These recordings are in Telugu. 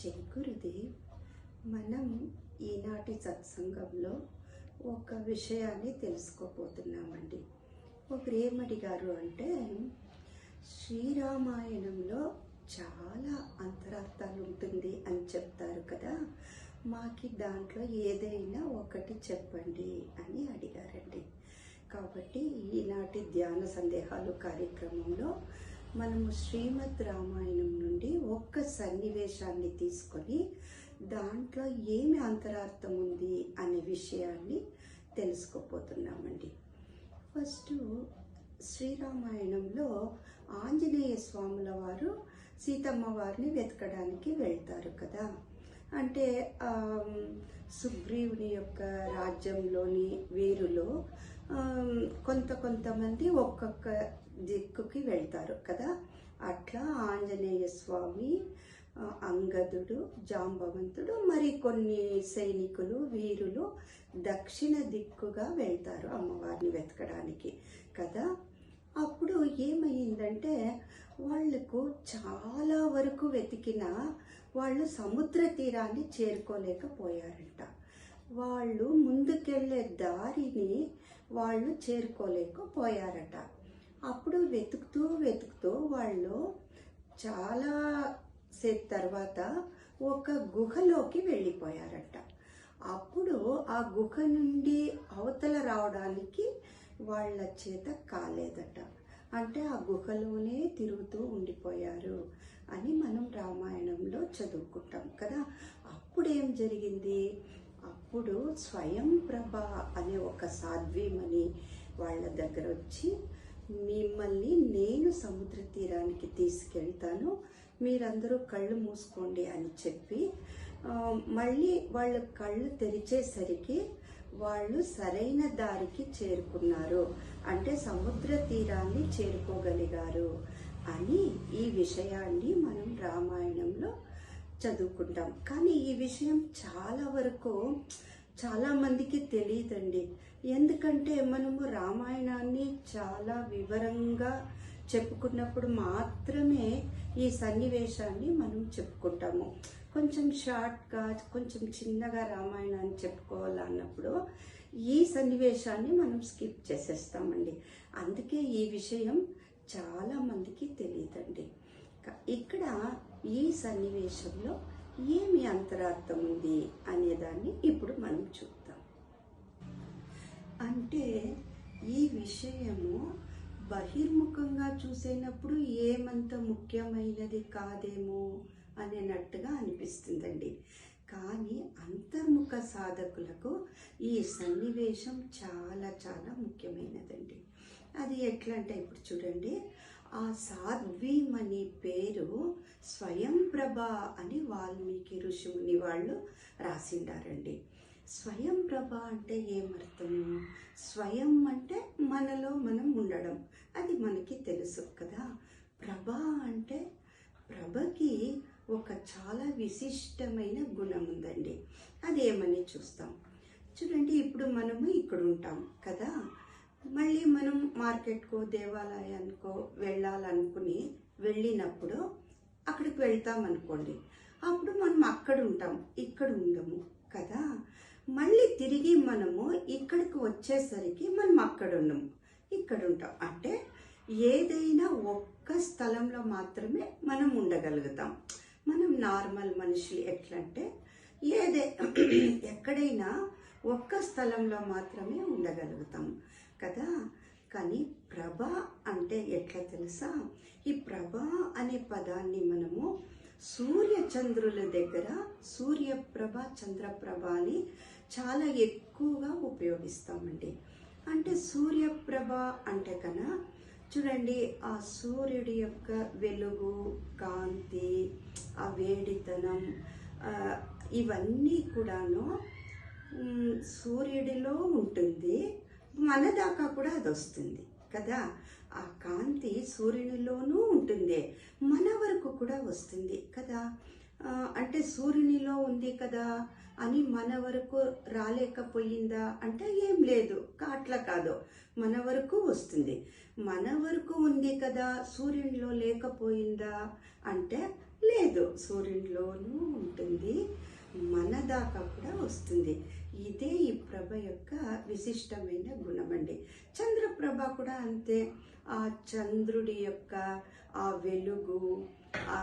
జై గురుదేవ్. మనం ఈనాటి సత్సంగంలో ఒక విషయాన్ని తెలుసుకోబోతున్నామండి. ఒకరు ఏమడిగారు అంటే, శ్రీరామాయణంలో చాలా అంతరార్థాలు ఉంటుంది అని చెప్తారు కదా, మాకి దాంట్లో ఏదైనా ఒకటి చెప్పండి అని అడిగారండి. కాబట్టి ఈనాటి ధ్యాన సందేహాలు కార్యక్రమంలో మనము శ్రీమద్ రామాయణం నుండి ఒక్క సన్నివేశాన్ని తీసుకొని దాంట్లో ఏమి అంతరార్థం ఉంది అనే విషయాన్ని తెలుసుకోపోతున్నామండి. ఫస్ట్ శ్రీరామాయణంలో ఆంజనేయ స్వాముల వారు సీతమ్మ వారిని వెతకడానికి వెళ్తారు కదా. అంటే సుగ్రీవుని యొక్క రాజ్యంలోని వీరులు కొంతమంది ఒక్కొక్క దిక్కుకి వెళ్తారు కదా. అట్లా ఆంజనేయ స్వామి, అంగదుడు, జాంబవంతుడు, మరి కొన్ని సైనికులు వీరులు దక్షిణ దిక్కుగా వెళ్తారు అమ్మవారిని వెతకడానికి కదా. అప్పుడు ఏమైందంటే, వాళ్లకు చాలా వరకు వెతికినా వాళ్ళు సముద్ర తీరాన్ని చేరుకోలేకపోయారంట. వాళ్ళు ముందుకెళ్ళే దారిని వాళ్ళు చేరుకోలేకపోయారట. అప్పుడు వెతుకుతూ వాళ్ళు చాలా సేపు తర్వాత ఒక గుహలోకి వెళ్ళిపోయారట. అప్పుడు ఆ గుహ నుండి అవతల రావడానికి వాళ్ళ చేత కాలేదట. అంటే ఆ గుహలోనే తిరుగుతూ ఉండిపోయారు అని మనం రామాయణంలో చదువుకుంటాం కదా. అప్పుడు ఏం జరిగింది? అప్పుడు స్వయం ప్రభ అనే ఒక సాధ్వీమణి వాళ్ళ దగ్గర వచ్చి, మిమ్మల్ని నేను సముద్ర తీరానికి తీసుకెళ్తాను, మీరందరూ కళ్ళు మూసుకోండి అని చెప్పి, మళ్ళీ వాళ్ళ కళ్ళు తెరిచేసరికి వాళ్ళు సరైన దారికి చేరుకున్నారు. అంటే సముద్ర తీరాన్ని చేరుకోగలిగారు అని ఈ విషయాన్ని మనం రామాయణంలో చదువుకుంటాం. కానీ ఈ విషయం చాలా వరకు చాలా మందికి తెలియదండి. ఎందుకంటే మనము రామాయణాన్ని చాలా వివరంగా చెప్పుకున్నప్పుడు మాత్రమే ఈ సన్నివేశాన్ని మనం చెప్పుకుంటాము. కొంచెం షార్ట్గా, కొంచెం చిన్నగా రామాయణాన్ని చెప్పుకోవాలన్నప్పుడు ఈ సన్నివేశాన్ని మనం స్కిప్ చేసేస్తామండి. అందుకే ఈ విషయం చాలా మందికి తెలియదండి. ఇక్కడ ఈ సన్నివేశంలో ఏమి అంతరార్థం ఉంది అనేదాన్ని ఇప్పుడు మనం చూద్దాం. అంటే ఈ విషయము బహిర్ముఖంగా చూసేటప్పుడు ఏమంత ముఖ్యమైనది కాదేమో అనేనట్టుగా అనిపిస్తుందండి. కానీ అంతర్ముఖ సాధకులకు ఈ సన్నివేశం చాలా చాలా ముఖ్యమైనదండి. అది ఎట్లా అంటే, ఇప్పుడు చూడండి, ఆ సాధ్వీమణి పేరు స్వయం ప్రభ అని వాల్మీకి ఋషిముని వాళ్ళు రాసిండారండి. స్వయం ప్రభ అంటే ఏమర్థము? స్వయం అంటే మనలో మనం ఉండడం, అది మనకి తెలుసు కదా. ప్రభ అంటే, ప్రభకి ఒక చాలా విశిష్టమైన గుణం ఉందండి. అదేమని చూస్తాం. చూడండి, ఇప్పుడు మనము ఇక్కడ ఉంటాం కదా. మళ్ళీ మనం మార్కెట్కో దేవాలయానికో వెళ్ళాలనుకుని వెళ్ళినప్పుడు అక్కడికి వెళ్తాం అనుకోండి. అప్పుడు మనం అక్కడ ఉంటాం, ఇక్కడ ఉండము కదా. మళ్ళీ తిరిగి మనము ఇక్కడికి వచ్చేసరికి మనం అక్కడ ఉండము, ఇక్కడ ఉంటాం. అంటే ఏదైనా ఒక్క స్థలంలో మాత్రమే మనం ఉండగలుగుతాం. మనం నార్మల్ మనుషులు ఎట్లంటే ఎక్కడైనా ఒక్క స్థలంలో మాత్రమే ఉండగలుగుతాం కదా. కానీ ప్రభ అంటే ఎట్లా తెలుసా? ఈ ప్రభ అనే పదాన్ని మనము సూర్యచంద్రుల దగ్గర సూర్యప్రభ, చంద్రప్రభ అని చాలా ఎక్కువగా ఉపయోగిస్తామండి. అంటే సూర్యప్రభ అంటే కన్నా చూడండి, ఆ సూర్యుడి యొక్క వెలుగు, కాంతి, ఆ వేడితనం, ఇవన్నీ కూడాను సూర్యుడిలో ఉంటుంది. మన దాకా కూడా అది వస్తుంది కదా. ఆ కాంతి సూర్యునిలోనూ ఉంటుంది, మన వరకు కూడా వస్తుంది కదా. అంటే సూర్యునిలో ఉంది కదా అని మన వరకు రాలేకపోయిందా అంటే ఏం లేదు, అట్లా కాదు, మన వరకు వస్తుంది. మన వరకు ఉంది కదా, సూర్యునిలో లేకపోయిందా అంటే లేదు, సూర్యునిలోనూ ఉంటుంది. దాకా కూడా వస్తుంది. ఇదే ఈ ప్రభ యొక్క విశిష్టమైన గుణమండి. చంద్రప్రభ కూడా అంతే. ఆ చంద్రుడి యొక్క ఆ వెలుగు, ఆ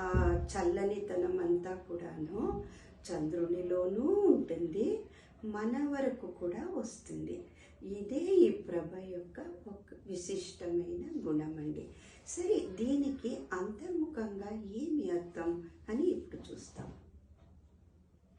చల్లనితనం అంతా కూడాను చంద్రునిలోనూ ఉంటుంది, మన వరకు కూడా వస్తుంది. ఇదే ఈ ప్రభ యొక్క ఒక విశిష్టమైన గుణమండి. సరే, దీనికి అంతర్ముఖంగా ఏమి అర్థం అని ఇప్పుడు చూస్తాం.